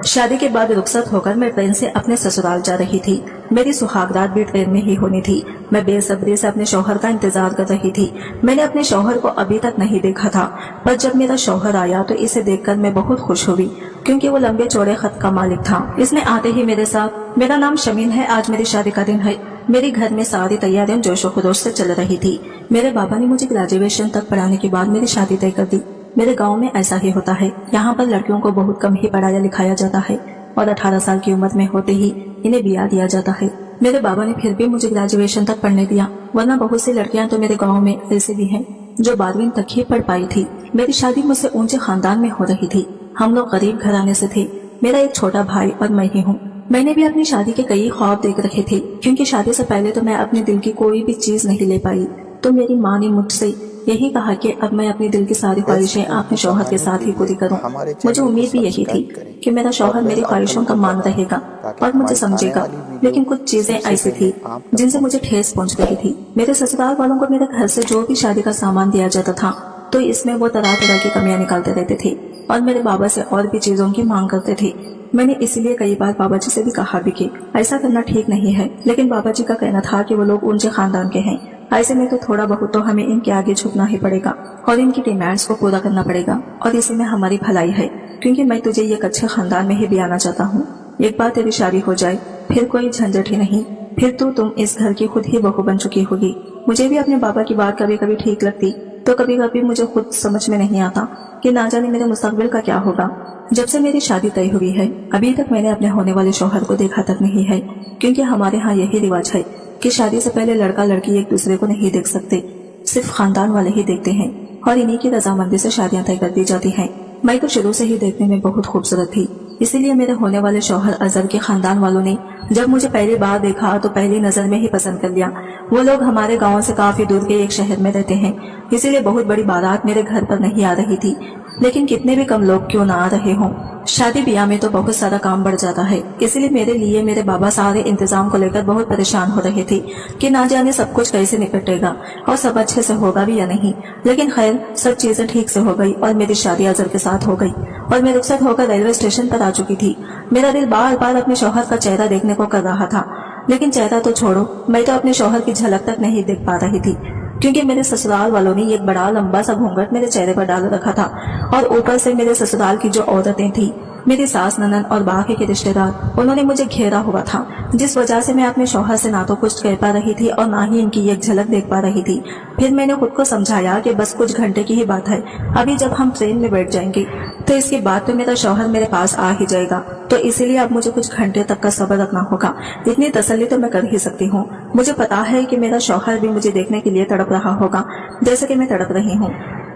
शादी के बाद रुखसत होकर मैं ट्रेन से अपने ससुराल जा रही थी। मेरी सुहागरात भी ट्रेन में ही होनी थी। मैं बेसब्री से अपने शौहर का इंतजार कर रही थी। मैंने अपने शौहर को अभी तक नहीं देखा था, पर जब मेरा शौहर आया तो इसे देखकर मैं बहुत खुश हुई, क्योंकि वो लंबे चौड़े खत का मालिक था। इसने आते ही मेरे साथ, मेरा नाम शमीन है, आज मेरी शादी का दिन है। मेरे घर में सारी तैयारियां जोशो खरोश से चल रही थी। मेरे बाबा ने मुझे ग्रेजुएशन तक पढ़ाने के बाद मेरी शादी तय कर दी। मेरे गांव में ऐसा ही होता है। यहाँ पर लड़कियों को बहुत कम ही पढ़ाया लिखाया जाता है और 18 साल की उम्र में होते ही इन्हें ब्याह दिया जाता है। मेरे बाबा ने फिर भी मुझे ग्रेजुएशन तक पढ़ने दिया, वरना बहुत सी लड़कियां तो मेरे गांव में ऐसी भी हैं जो 12वीं तक ही पढ़ पाई थी। मेरी शादी मुझसे ऊंचे खानदान में हो रही थी। हम लोग गरीब घराने से थे। मेरा एक छोटा भाई और मैं ही हूँ। मैंने भी अपनी शादी के कई ख्वाब देख रखे थे, क्योंकि शादी से पहले तो मैं अपने दिल की कोई भी चीज नहीं ले पाई। तो मेरी माँ ने मुझसे यही कहा कि अब मैं अपने दिल की सारी ख्वाहिशें अपने शौहर के साथ ही पूरी करूं। मुझे उम्मीद भी यही थी कि मेरा शौहर मेरी ख्वाहिशों का मान रहेगा और मुझे समझेगा, लेकिन कुछ चीजें ऐसी थी जिनसे मुझे ठेस पहुंच रही थी। मेरे ससुराल वालों को मेरे घर से जो भी शादी का सामान दिया जाता था, तो इसमें वो तरह तरह की कमियां निकालते रहते थे और मेरे बाबा से और भी चीजों की मांग करते थे। मैंने इसलिए कई बार बाबा जी से भी कहा भी कि ऐसा करना ठीक नहीं है, लेकिन बाबा जी का कहना था कि वो लोग ऊंचे खानदान के हैं, ऐसे में तो थोड़ा बहुत तो हमें इनके आगे झुकना ही पड़ेगा और इनकी डिमांड्स को पूरा करना पड़ेगा, और इसी में हमारी भलाई है, क्योंकि मैं तुझे एक अच्छे खानदान में ही ब्याहना चाहता हूँ। एक बार तेरी शादी हो जाए फिर कोई झंझट ही नहीं, फिर तो तुम इस घर की खुद ही बहू बन चुकी होगी। मुझे भी अपने बाबा की बात कभी कभी ठीक लगती, तो कभी कभी मुझे खुद समझ में नहीं आता कि ना जाने मेरे मुस्तकबिल का क्या होगा। जब से मेरी शादी तय हुई है, अभी तक मैंने अपने होने वाले शौहर को देखा तक नहीं है, क्योंकि हमारे यहाँ यही रिवाज है कि शादी से पहले लड़का लड़की एक दूसरे को नहीं देख सकते, सिर्फ खानदान वाले ही देखते हैं और इन्हीं की रजामंदी से शादियां तय कर दी जाती हैं। मैं तो शुरू से ही देखने में बहुत खूबसूरत थी, इसीलिए मेरे होने वाले शौहर अजहर के खानदान वालों ने जब मुझे पहली बार देखा तो पहली नजर में ही पसंद कर लिया। वो लोग हमारे गांव से काफी दूर के एक शहर में रहते हैं, इसीलिए बहुत बड़ी बारात मेरे घर पर नहीं आ रही थी। लेकिन कितने भी कम लोग क्यों ना आ रहे हों, शादी ब्याह में तो बहुत सारा काम बढ़ जाता है। इसलिए मेरे लिए मेरे बाबा सारे इंतजाम को लेकर बहुत परेशान हो रहे थे कि ना जाने सब कुछ कैसे निपटेगा और सब अच्छे से होगा भी या नहीं। लेकिन खैर सब चीजें ठीक से हो गई और मेरी शादी अजहर के साथ हो गई और मैं रुखसत होकर रेलवे स्टेशन पर आ चुकी थी। मेरा दिल बार बार अपने शौहर का चेहरा देखने को कर रहा था, लेकिन चेहरा तो छोड़ो, मैं तो अपने शौहर की झलक तक नहीं देख पा रही थी, क्योंकि मेरे ससुराल वालों ने एक बड़ा लंबा सा घूंघट मेरे चेहरे पर डाल रखा था और ऊपर से मेरे ससुराल की जो औरतें थी, मेरी सास ननद और बाकी के रिश्तेदार, उन्होंने मुझे घेरा हुआ था, जिस वजह से मैं अपने शौहर से ना तो कुछ कह पा रही थी और ना ही इनकी एक झलक देख पा रही थी। फिर मैंने खुद को समझाया कि बस कुछ घंटे की ही बात है, अभी जब हम ट्रेन में बैठ जाएंगे तो इसके बाद तो मेरा शौहर मेरे पास आ ही जाएगा, तो इसीलिए अब मुझे कुछ घंटे तक का सब्र रखना होगा। इतनी तसल्ली तो मैं कर ही सकती हूँ। मुझे पता है कि मेरा शौहर भी मुझे देखने के लिए तड़प रहा होगा, जैसे कि मैं तड़प रही हूँ।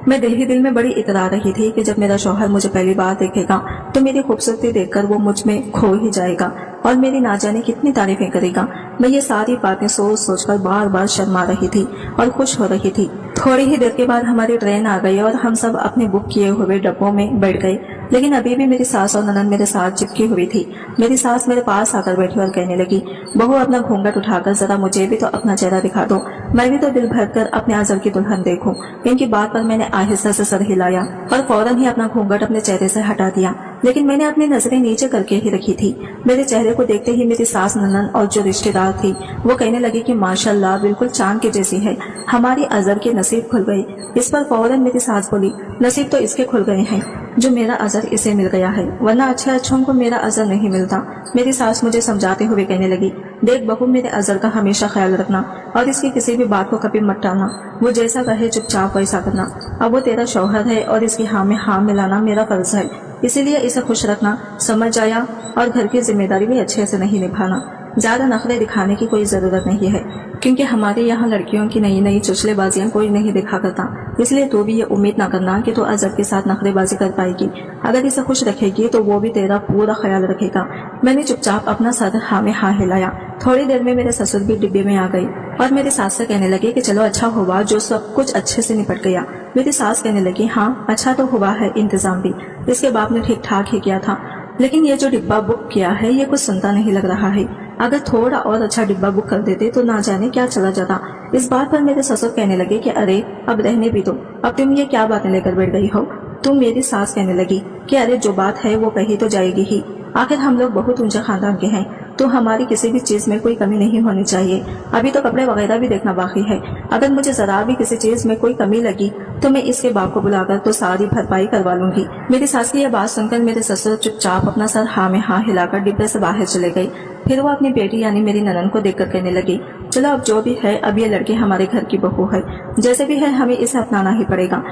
मैं दिल ही दिल में बड़ी इतरा रही थी कि जब मेरा शौहर मुझे पहली बार देखेगा तो मेरी खूबसूरती देखकर वो मुझ में खो ही जाएगा और मेरी ना जाने कितनी तारीफें करेगा। मैं ये सारी बातें सोच सोचकर बार बार शर्मा रही थी और खुश हो रही थी। थोड़ी ही देर के बाद हमारी ट्रेन आ गई और हम सब अपने बुक किए हुए डब्बों में बैठ गए, लेकिन अभी भी मेरी सास और ननद मेरे साथ चिपकी हुई थी। मेरी सास मेरे पास आकर बैठी और कहने लगी, बहू अपना घूंघट उठाकर जरा मुझे भी तो अपना चेहरा दिखा दो, मैं भी तो दिल भर कर अपने अजहर की दुल्हन देखूं। इनकी बात पर मैंने आहिस्ता से सर हिलाया और फौरन ही अपना घूंघट अपने चेहरे से हटा दिया, लेकिन मैंने अपनी नजरें नीचे करके ही रखी थी। मेरे चेहरे को देखते ही मेरी सास ननद और जो रिश्तेदार थी वो कहने लगी कि माशाल्लाह बिल्कुल चांद की जैसी है, हमारी अजहर के नसीब खुल गए। इस पर फौरन मेरी सास बोली, नसीब तो इसके खुल गए हैं जो मेरा अजहर इसे मिल गया है, वरना अच्छे अच्छों को मेरा अजहर नहीं मिलता। मेरी सास मुझे समझाते हुए कहने लगी, देख बहू मेरे अजहर का हमेशा ख्याल रखना और इसकी किसी भी बात को कभी मत टालना, वो जैसा कहे चुपचाप वैसा करना। अब वो तेरा शौहर है और इसकी हाँ में हाँ मिलाना मेरा फर्ज है, इसीलिए इसे खुश रखना, समझ आया, और घर की जिम्मेदारी भी अच्छे से नहीं निभाना। ज्यादा नखरे दिखाने की कोई जरूरत नहीं है, क्योंकि हमारे यहाँ लड़कियों की नई नई चुचलेबाजियां कोई नहीं दिखा करता, इसलिए तू भी ये उम्मीद ना करना कि तू अजहर के साथ नखरेबाजी कर पाएगी। अगर इसे खुश रखेगी तो वो भी तेरा पूरा ख्याल रखेगा। मैंने चुपचाप अपना सर हाँ में हाँ हिलाया। थोड़ी देर में मेरे ससुर भी डिब्बे में आ गई और मेरी सास से कहने लगे कि चलो अच्छा हुआ जो सब कुछ अच्छे से निपट गया। मेरी सास कहने लगी, हाँ अच्छा तो हुआ है, इंतजाम भी इसके बाप ने ठीक ठाक ही किया था, लेकिन ये जो डिब्बा बुक किया है ये कुछ सुनता नहीं लग रहा है। अगर थोड़ा और अच्छा डिब्बा बुक कर देते तो ना जाने क्या चला जाता। इस बात पर मेरे ससुर कहने लगे कि अरे अब रहने भी दो, अब तुम ये क्या बातें लेकर बैठ गई हो। तुम मेरी सास कहने लगी कि अरे जो बात है वो कही तो जाएगी ही, आखिर हम लोग बहुत ऊंचे खानदान के हैं, तो हमारी किसी भी चीज में कोई कमी नहीं होनी चाहिए। अभी तो कपड़े वगैरह भी देखना बाकी है। अगर मुझे जरा भी किसी चीज में कोई कमी लगी तो मैं इसके बाप को बुलाकर तो सारी भरपाई करवा लूंगी। मेरी सास की यह बात सुनकर मेरे ससुर चुपचाप अपना सर हाँ में हाँ हिलाकर डिब्बे से बाहर चले गई। फिर वो अपनी बेटी यानी मेरी ननन को देखकर कहने लगी, चलो अब जो भी है, अब ये लड़की हमारे घर की बहू है, जैसे भी है हमें इसे अपनाना ही पड़ेगा।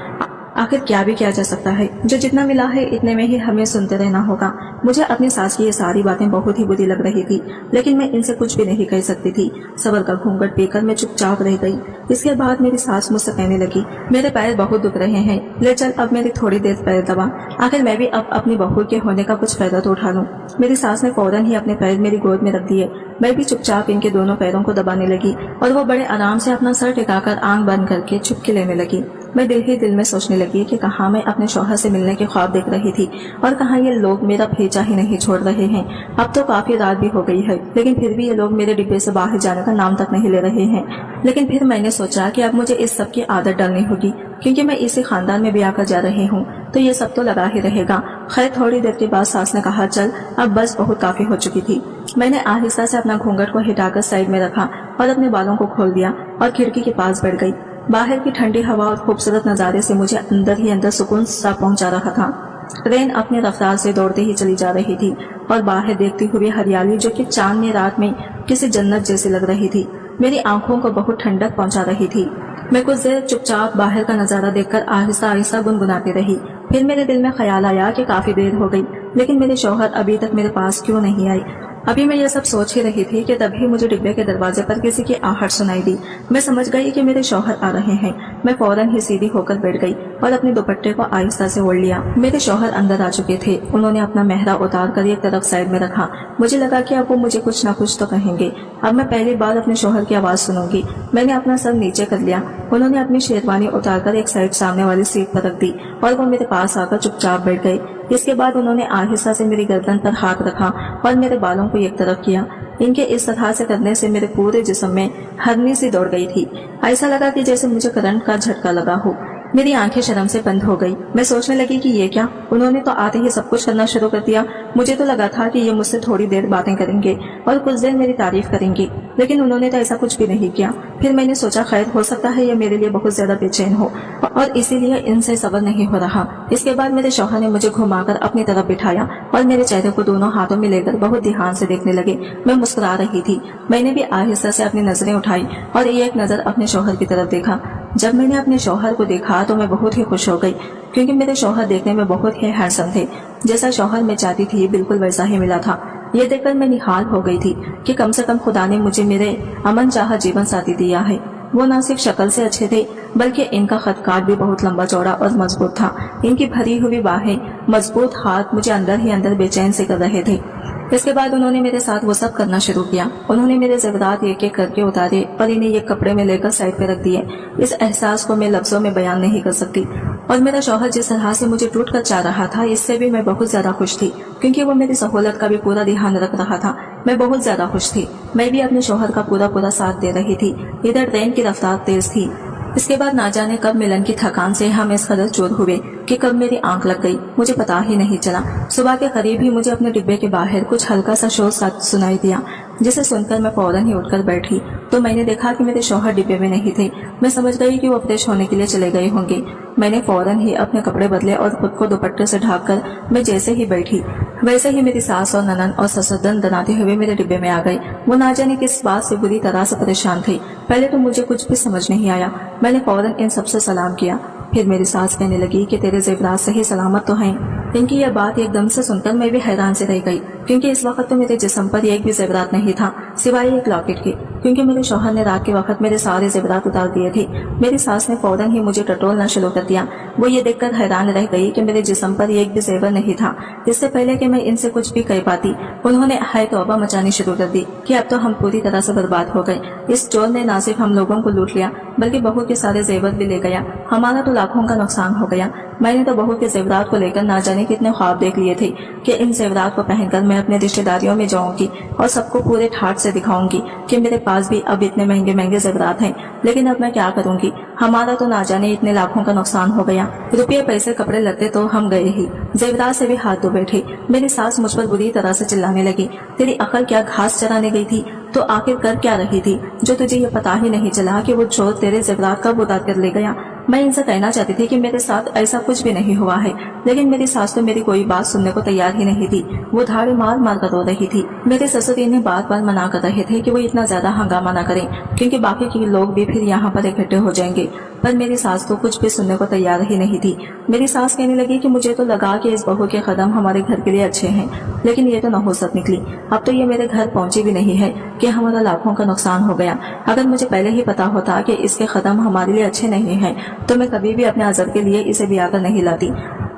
आखिर क्या भी किया जा सकता है, जो जितना मिला है इतने में ही हमें सुनते रहना होगा। मुझे अपनी सास की ये सारी बातें बहुत ही बुरी लग रही थी, लेकिन मैं इनसे कुछ भी नहीं कह सकती थी। सबर का घूंघट पीकर मैं चुपचाप रह गई। इसके बाद मेरी सास मुझसे कहने लगी, मेरे पैर बहुत दुख रहे हैं, ले चल अब मेरी थोड़ी देर पैर दबा, आखिर मैं भी अब अपनी बहू के होने का कुछ फायदा तो उठा लूं। मेरी सास ने फौरन ही अपने पैर मेरी गोद में रख दिए। मैं भी चुपचाप इनके दोनों पैरों को दबाने लगी और वो बड़े आराम से अपना सर टिकाकर आंख बंद करके चुपके लेने लगी। मैं दिल ही दिल में सोचने लगी कि कहाँ मैं अपने शौहर से मिलने के ख्वाब देख रही थी और कहाँ ये लोग मेरा भेजा ही नहीं छोड़ रहे हैं। अब तो काफी रात भी हो गई है, लेकिन फिर भी ये लोग मेरे डिब्बे से बाहर जाने का नाम तक नहीं ले रहे हैं। लेकिन फिर मैंने सोचा कि अब मुझे इस सब की आदत डालनी होगी, क्योंकि मैं इसी खानदान में भी आकर जा रही हूँ, तो ये सब तो लगा ही रहेगा। खैर थोड़ी देर के बाद सास ने कहा, चल अब बस बहुत काफी हो चुकी थी। मैंने आहिस्ता से अपना घूंघट को हटाकर साइड में रखा और अपने बालों को खोल दिया और खिड़की के पास बैठ गई। बाहर की ठंडी हवा और खूबसूरत नजारे से मुझे अंदर ही अंदर सुकून सा पहुंचा रहा था। ट्रेन अपनी रफ्तार से दौड़ते ही चली जा रही थी और बाहर देखती हुई हरियाली जो कि चांदनी रात में किसी जन्नत जैसी लग रही थी, मेरी आंखों को बहुत ठंडक पहुंचा रही थी। मैं कुछ देर चुपचाप बाहर का नजारा देखकर आहिस्ता आहिस्ता गुनगुनाती रही। फिर मेरे दिल में ख्याल आया कि काफी देर हो गई, लेकिन मेरे शौहर अभी तक मेरे पास क्यों नहीं आए। अभी मैं ये सब सोच ही रही थी कि तभी मुझे डिब्बे के दरवाजे पर किसी की आहट सुनाई दी। मैं समझ गई कि मेरे शौहर आ रहे हैं। मैं फौरन ही सीधी होकर बैठ गई और अपने दुपट्टे को आहिस्ता से ओढ़ लिया। मेरे शौहर अंदर आ चुके थे। उन्होंने अपना मेहरा उतार कर एक तरफ साइड में रखा। मुझे लगा कि अब वो मुझे कुछ न कुछ तो कहेंगे। अब मैं पहली बार अपने शौहर की आवाज सुनूंगी। मैंने अपना सर नीचे कर लिया। उन्होंने अपनी शेरवानी उतारकर एक साइड सामने वाली सीट पर रख दी और वो मेरे पास आकर चुपचाप बैठ गए। इसके बाद उन्होंने आहिस्ता से मेरी गर्दन पर हाथ रखा और मेरे बालों को एक तरफ किया। इनके इस तरह से करने से मेरे पूरे जिस्म में हरनी सी दौड़ गई थी। ऐसा लगा कि जैसे मुझे करंट का झटका लगा हो। मेरी आंखें शर्म से बंद हो गई। मैं सोचने लगी कि ये क्या, उन्होंने तो आते ही सब कुछ करना शुरू कर दिया। मुझे तो लगा था कि ये मुझसे थोड़ी देर बातें करेंगे और कुछ देर मेरी तारीफ करेंगे, लेकिन उन्होंने तो ऐसा कुछ भी नहीं किया। फिर मैंने सोचा खैर हो सकता है ये मेरे लिए बहुत ज्यादा बेचैन हो और इसीलिए इनसे सब्र नहीं हो रहा। इसके बाद मेरे शौहर ने मुझे घुमाकर अपनी तरफ बिठाया और मेरे चेहरे को दोनों हाथों में लेकर बहुत ध्यान से देखने लगे। मैं मुस्कुरा रही थी। मैंने भी आहिस्ता से अपनी नजरें उठाई और एक नजर अपने शौहर की तरफ देखा। जब मैंने अपने शौहर को देखा तो मैं बहुत ही खुश हो गई, क्योंकि मेरे शौहर देखने में बहुत ही हैंडसम थे। जैसा शौहर मैं चाहती थी बिल्कुल वैसा ही मिला था। ये देखकर मैं निहाल हो गई थी कि कम से कम खुदा ने मुझे मेरे अमन चाहा जीवन साथी दिया है। वो न सिर्फ शक्ल से अच्छे थे, बल्कि इनका खतकाट भी बहुत लंबा चौड़ा और मजबूत था। इनकी भरी हुई बाहें, मजबूत हाथ मुझे अंदर ही अंदर बेचैन से कर रहे थे। इसके बाद उन्होंने मेरे साथ वो सब करना शुरू किया। उन्होंने मेरे ज़ेवरात एक एक करके उतारे और इन्हें एक कपड़े में लेकर साइड पे रख दिए। इस एहसास को मैं लफ्जों में बयान नहीं कर सकती। और मेरा शौहर जिस तरह से मुझे टूट कर चाह रहा था, इससे भी मैं बहुत ज्यादा खुश थी, क्योंकि वो मेरी सहूलत का भी पूरा ध्यान रख रहा था। मैं बहुत ज्यादा खुश थी। मैं भी अपने शौहर का पूरा साथ दे रही थी। इधर ट्रेन की रफ्तार तेज थी। इसके बाद ना जाने कब मिलन की थकान से हम इस कदर चूर हुए कि कब मेरी आंख लग गई, मुझे पता ही नहीं चला। सुबह के करीब ही मुझे अपने डिब्बे के बाहर कुछ हल्का सा शोर सुनाई दिया, जिसे सुनकर मैं फौरन ही उठकर बैठी तो मैंने देखा कि मेरे शौहर डिब्बे में नहीं थे। मैं समझ गई कि वो फ्रेश होने के लिए चले गए होंगे। मैंने फौरन ही अपने कपड़े बदले और खुद को दुपट्टे से ढककर मैं जैसे ही बैठी, वैसे ही मेरी सास और ननन और ससुर दनाते हुए मेरे डिब्बे में आ गए। वो ना जाने किस बात से बुरी तरह से परेशान थे। पहले तो मुझे कुछ भी समझ नहीं आया। मैंने फौरन इन सबसे सलाम किया। फिर मेरी सास कहने लगी कि तेरे ज़ेवरात सही सलामत तो हैं। इनकी यह बात एकदम से सुनकर मैं भी हैरान से रह गई, क्योंकि इस वक्त तो मेरे जिस्म पर एक भी ज़ेवरात नहीं था सिवाय एक लॉकेट के, क्योंकि मेरे शौहर ने रात के वक्त मेरे सारे ज़ेवरात उतार दिए थे। मेरी सास ने फौरन ही मुझे टटोलना शुरू कर दिया। वो ये देखकर हैरान रह गई कि मेरे जिस्म पर एक भी ज़ेवर नहीं था। इससे पहले कि मैं इनसे कुछ भी कह पाती, उन्होंने हाय तौबा मचानी शुरू कर दी कि अब तो हम पूरी तरह से बर्बाद हो गए। इस चोर ने न सिर्फ हम लोगों को लूट लिया, बल्कि बहू के सारे जेवर भी ले गया। हमारा तो लाखों का नुकसान हो गया। मैंने तो बहू के जेवरात को लेकर ना जाने कितने ख्वाब देख लिए थे कि इन जेवरात को पहनकर मैं अपने रिश्तेदारियों में जाऊंगी और सबको पूरे ठाट से दिखाऊंगी कि मेरे पास भी अब इतने महंगे महंगे जेवरात हैं। लेकिन अब मैं क्या करूंगी, हमारा तो ना जाने इतने लाखों का नुकसान हो गया। रुपये पैसे कपड़े लत्ते तो हम गए ही, जेवरात से भी हाथ धो बैठे। मेरी सास मुझ पर बुरी तरह से चिल्लाने लगी, तेरी अकल क्या घास चराने गई थी? तो आखिर कर क्या रही थी जो तुझे ये पता ही नहीं चला कि वो चोर तेरे जेवरात कब उतार कर ले गया? मैं इनसे कहना चाहती थी कि मेरे साथ ऐसा कुछ भी नहीं हुआ है, लेकिन मेरी सास तो मेरी कोई बात सुनने को तैयार ही नहीं थी। वो धाड़े मार मार कर रो रही थी। मेरे ससुर इन्हें बार बार मना कर रहे थे कि वो इतना ज्यादा हंगामा न करें, क्योंकि बाकी के लोग भी फिर यहाँ पर इकट्ठे हो जाएंगे। पर मेरी सास तो कुछ भी सुनने को तैयार ही नहीं थी। मेरी सास कहने लगी कि मुझे तो लगा कि इस बहू के कदम हमारे घर के लिए अच्छे हैं, लेकिन ये तो नहुसत निकली। अब तो ये मेरे घर पहुंची भी नहीं है कि हमारा लाखों का नुकसान हो गया। अगर मुझे पहले ही पता होता कि इसके कदम हमारे लिए अच्छे नहीं हैं, तो मैं कभी भी अपने अजर के लिए इसे ब्याह कर नहीं लाती।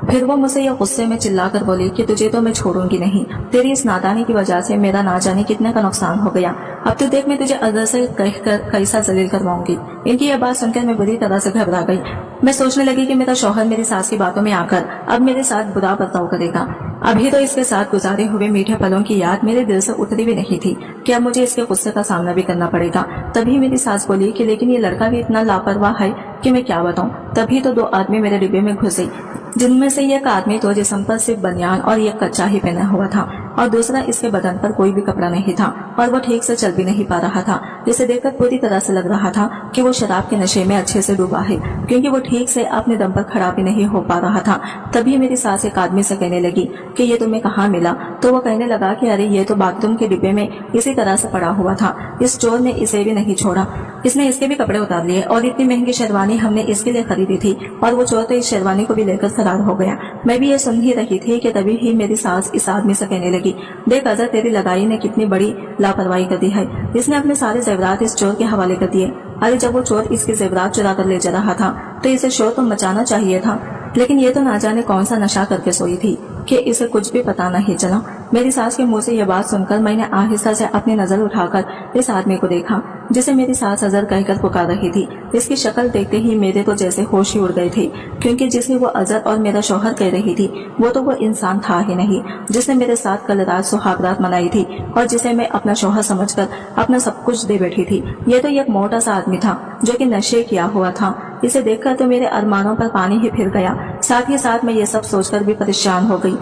फिर वो मुझसे यह गुस्से में चिल्लाकर बोली कि तुझे तो मैं छोड़ूंगी नहीं, तेरी इस नादानी की वजह से मेरा ना जाने कितने का नुकसान हो गया। अब तो देख मैं तुझे अजर से कहकर कैसा जलील करवाऊंगी। इनकी यह बात सुनकर मैं बुरी तरह से घबरा गई। मैं सोचने लगी कि मेरा शौहर मेरी सास की बातों में आकर अब मेरे साथ बुरा बर्ताव करेगा। अभी तो इसके साथ गुजारे हुए मीठे पलों की याद मेरे दिल से उतरी भी नहीं थी कि अब मुझे इसके गुस्से का सामना भी करना पड़ेगा। तभी मेरी सास बोली कि लेकिन ये लड़का भी इतना लापरवाह है कि मैं क्या बताऊं। तभी तो दो आदमी मेरे डिब्बे में घुसे, जिनमें से एक आदमी तो जिस्म पर सिर्फ बनियान और एक कच्चा ही पहना हुआ था और दूसरा इसके बदन पर कोई भी कपड़ा नहीं था और वो ठीक से चल भी नहीं पा रहा था, जिसे देखकर पूरी तरह से लग रहा था कि वो शराब के नशे में अच्छे से डूबा है, क्योंकि वो ठीक से अपने दम पर खड़ा भी नहीं हो पा रहा था। तभी मेरी सास एक आदमी से कहने लगी कि ये तुम्हें कहाँ मिला? तो वो कहने लगा कि अरे ये तो बाथरूम के डिब्बे में इसी तरह से पड़ा हुआ था, इस चोर ने इसे भी नहीं छोड़ा, इसने इसके भी कपड़े उतार लिए और इतनी महंगी शेरवानी हमने इसके लिए खरीदी थी और वो चोर तो इस शेरवानी को भी लेकर फरार हो गया। मैं भी ये सुन ही रही थी कि तभी ही मेरी सास इस आदमी से कहने लगी, देख अजर तेरी लगाई ने कितनी बड़ी लापरवाही कर दी है, इसने अपने सारे जेवरात इस चोर के हवाले कर दिए। अरे जब वो चोर इसके जेवरात चुरा कर ले जा रहा था तो इसे शोर तो मचाना चाहिए था, लेकिन ये तो ना जाने कौन सा नशा करके सोई थी कि इसे कुछ भी पता नहीं चला। मेरी सास के मुंह से यह बात सुनकर मैंने आहिस्ता से अपनी नजर उठाकर इस आदमी को देखा, जिसे मेरी सास अजर कहकर पुकार रही थी। इसकी शक्ल देखते ही मेरे तो जैसे होश ही उड़ गए थे, क्योंकि जिसे वो अजर और मेरा शौहर कह रही थी वो तो वो इंसान था ही नहीं जिसने मेरे साथ कल रात सुहागरात मनाई थी और जिसे मैं अपना शौहर समझकर अपना सब कुछ दे बैठी थी। ये तो एक मोटा सा आदमी था जो कि नशे किया हुआ था। इसे देखकर तो मेरे अरमानों पर पानी ही फिर गया। साथ ही साथ मैं ये सब सोचकर भी परेशान हो गई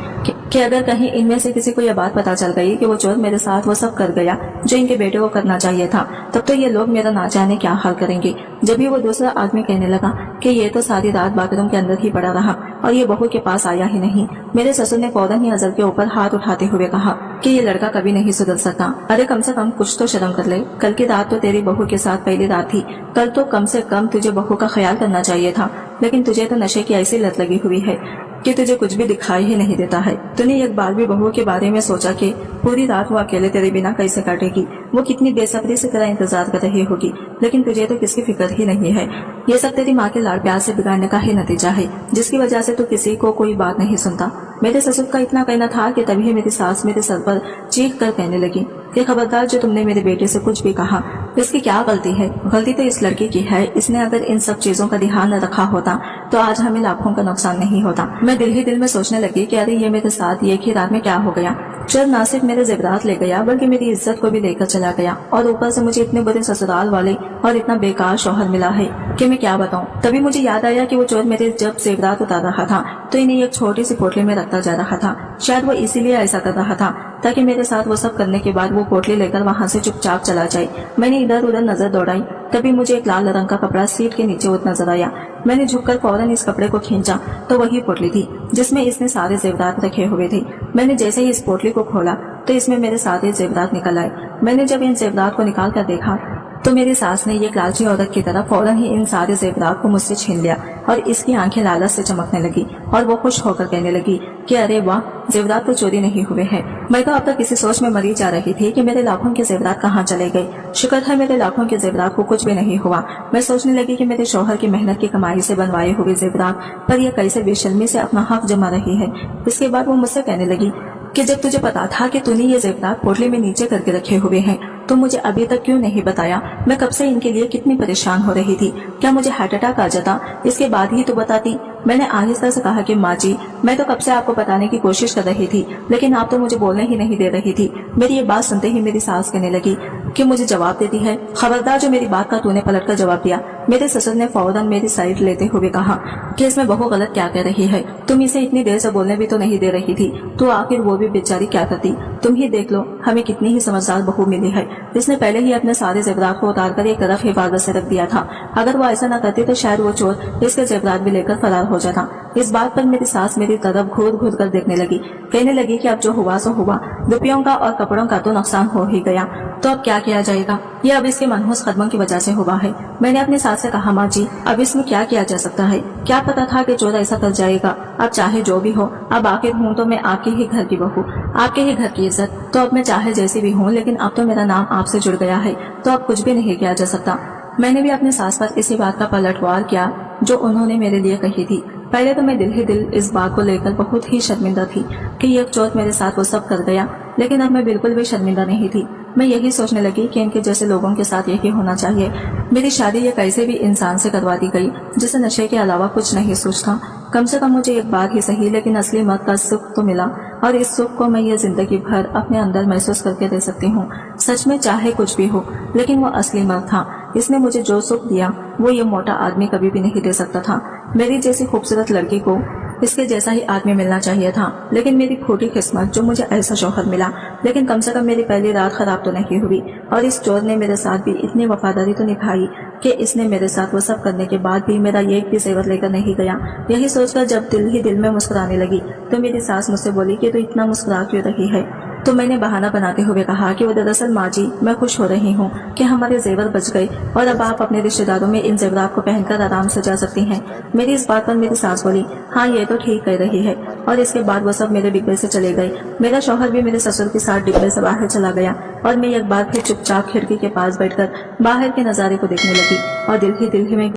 कि अगर कहीं इनमें से किसी को यह बात पता चल गई कि वो चोर मेरे साथ वो सब कर गया जो इनके बेटे को करना चाहिए था, तब तो ये लोग मेरा ना जाने क्या हाल करेंगे। जब भी वो दूसरा आदमी कहने लगा कि ये तो सारी रात बाथरूम के अंदर ही पड़ा रहा और ये बहू के पास आया ही नहीं, मेरे ससुर ने फौरन ही अजर के ऊपर हाथ उठाते हुए कहा कि ये लड़का कभी नहीं सुधर सकता। अरे कम से कम कुछ तो शर्म कर ले, कल की रात तो तेरी बहू के साथ पहली रात थी, कल तो कम से कम तुझे बहू का ख्याल करना चाहिए था, लेकिन तुझे तो नशे की ऐसी लत लगी हुई है कि तुझे कुछ भी दिखाई ही नहीं देता है। तूने एक बार भी बहू के बारे में सोचा कि पूरी रात वो अकेले तेरे बिना कैसे काटेगी, वो कितनी बेसब्री से तेरा इंतजार कर रही होगी, लेकिन तुझे तो किसकी फिक्र ही नहीं है। ये सब तेरी माँ के लाड़ प्यार से बिगाड़ने का ही नतीजा है, जिसकी वजह से तू किसी को कोई बात नहीं सुनता। मेरे ससुर का इतना कहना था कि तभी मेरी सास मेरे सर पर चीख कर कहने लगी कि खबरदार, जो तुमने मेरे बेटे से कुछ भी कहा, इसकी क्या गलती है? गलती तो इस लड़की की है। इसने अगर इन सब चीजों का ध्यान न रखा होता तो आज हमें लाखों का नुकसान नहीं होता। मैं दिल ही दिल में सोचने लगी कि अरे ये मेरे साथ एक ही रात में क्या हो गया। चोर ना सिर्फ मेरे जेवरात ले गया बल्कि मेरी इज्जत को भी लेकर चला गया और ऊपर से मुझे इतने बुरे ससुराल वाले और इतना बेकार शौहर मिला है कि मैं क्या बताऊं। तभी मुझे याद आया कि वो चोर मेरे जब जेवरात उतार रहा था तो इन्हें एक छोटी सी पोटली में रखता जा रहा था। शायद वो इसीलिए ऐसा कर रहा था ताकि मेरे साथ वो सब करने के बाद वो पोटली लेकर वहाँ से चुपचाप चला जाए। मैंने इधर उधर नजर दौड़ाई, तभी मुझे एक लाल रंग का कपड़ा सीट के नीचे नजर आया। मैंने झुककर फौरन इस कपड़े को खींचा तो वही पोटली थी जिसमें इसने सारे जेवरात रखे हुए थे। मैंने जैसे ही इस पोटली को खोला तो इसमें मेरे सारे जेवरात निकल आए। मैंने जब इन जेवरात को निकाल कर देखा तो मेरी सास ने ये लालची औरत की तरह फौरन ही इन सारे जेवरात को मुझसे छीन लिया और इसकी आंखें लालच से चमकने लगी और वो खुश होकर कहने लगी कि अरे वाह, जेवरात तो चोरी नहीं हुए हैं। मैं तो अब तक किसी सोच में मरी जा रही थी कि मेरे लाखों के जेवरात कहाँ चले गए। शुक्र है मेरे लाखों के जेवरात को कुछ भी नहीं हुआ। मैं सोचने लगी कि मेरे शौहर की मेहनत की कमाई से बनवाए हुए जेवरात पर यह कैसे बेशर्मी से अपना हक जमा रही है। इसके बाद वो मुझसे कहने लगी कि जब तुझे पता था कि तूने ये जेवरात पोटली में नीचे करके रखे हुए हैं तुम मुझे अभी तक क्यों नहीं बताया? मैं कब से इनके लिए कितनी परेशान हो रही थी। क्या मुझे हार्ट अटैक आ जाता? इसके बाद ही तो बताती। मैंने आहिस्ता से कहा कि माँ जी, मैं तो कब से आपको बताने की कोशिश कर रही थी, लेकिन आप तो मुझे बोलने ही नहीं दे रही थी। मेरी ये बात सुनते ही मेरी सास कहने लगी कि मुझे जवाब देती है। खबरदार जो मेरी बात का तूने पलट कर जवाब दिया। मेरे ससुर ने फौरन मेरी साइड लेते हुए कहा कि इसमें बहू गलत क्या कह रही है, तुम इसे इतनी देर से बोलने भी तो नहीं दे रही थी, तो आखिर वो भी बेचारी क्या करती। तुम ही देख लो, हमें कितनी ही समझदार बहू मिली है। इसने पहले ही अपने सारे जेवरात को उतार कर एक तरफ हिफाजत से रख दिया था। अगर वो ऐसा न करती तो शायद वो चोर इसके जेवरात भी लेकर फरार हो जाता। इस बात पर मेरी सास मेरी तरफ घूर घूर कर देखने लगी। कहने लगी कि अब जो हुआ सो हुआ, रुपयों का और कपड़ों का तो नुकसान हो ही गया, तो अब क्या किया जाएगा? ये अब इसके मनहूस कदमों की वजह से हुआ है। मैंने अपनी सास से कहा, माँ जी, अब इसमें क्या किया जा सकता है? क्या पता था कि चोर ऐसा कर जाएगा। अब चाहे जो भी हो, अब आखिर हूँ तो मैं आपके ही घर की बहू, आपके ही घर की इज्जत। तो अब मैं चाहे जैसी भी हूँ, लेकिन अब तो मेरा नाम आपसे जुड़ गया है, तो अब कुछ भी नहीं किया जा सकता। मैंने भी अपने सास पर इसी बात का पलटवार किया जो उन्होंने मेरे लिए कही थी। पहले तो मैं दिल ही दिल इस बात को लेकर बहुत ही शर्मिंदा थी कि ये चोट मेरे साथ वो सब कर गया, लेकिन अब मैं बिल्कुल भी शर्मिंदा नहीं थी। मैं यही सोचने लगी कि इनके जैसे लोगों के साथ यही होना चाहिए। मेरी शादी ये कैसे भी इंसान से करवा दी गई जिसे नशे के अलावा कुछ नहीं सोचता। कम से कम मुझे एक बात ही सही, लेकिन असली मत का सुख तो मिला, और इस सुख को मैं ये जिंदगी भर अपने अंदर महसूस करके दे सकती हूँ। सच में चाहे कुछ भी हो, लेकिन वो असली मत था। इसने मुझे जो सुख दिया वो ये मोटा आदमी कभी भी नहीं दे सकता था। मेरी जैसी खूबसूरत लड़की को इसके जैसा ही आदमी मिलना चाहिए था, लेकिन मेरी खोटी किस्मत जो मुझे ऐसा शौहर मिला। लेकिन कम से कम मेरी पहली रात खराब तो नहीं हुई, और इस चोर ने मेरे साथ भी इतनी वफादारी तो निभाई कि इसने मेरे साथ वो सब करने के बाद भी मेरा एक भी जेवर लेकर नहीं गया। यही सोचकर जब दिल ही दिल में मुस्कुराने लगी तो मेरी सास मुझसे बोली कि तू इतना मुस्कुरा क्यों रही है? तो मैंने बहाना बनाते हुए कहा कि वो दरअसल माँ जी, मैं खुश हो रही हूँ कि हमारे जेवर बच गए और अब आप अपने रिश्तेदारों में इन जेवरात को पहनकर आराम से जा सकती हैं। मेरी इस बात पर मेरी सास बोली, हाँ ये तो ठीक कह रही है। और इसके बाद वो सब मेरे डिब्बे से चले गए। मेरा शौहर भी मेरे ससुर के साथ डिब्बे से बाहर चला गया, और मैं एक बार फिर चुपचाप खिड़की के पास बैठकर बाहर के नजारे को देखने लगी और दिल ही में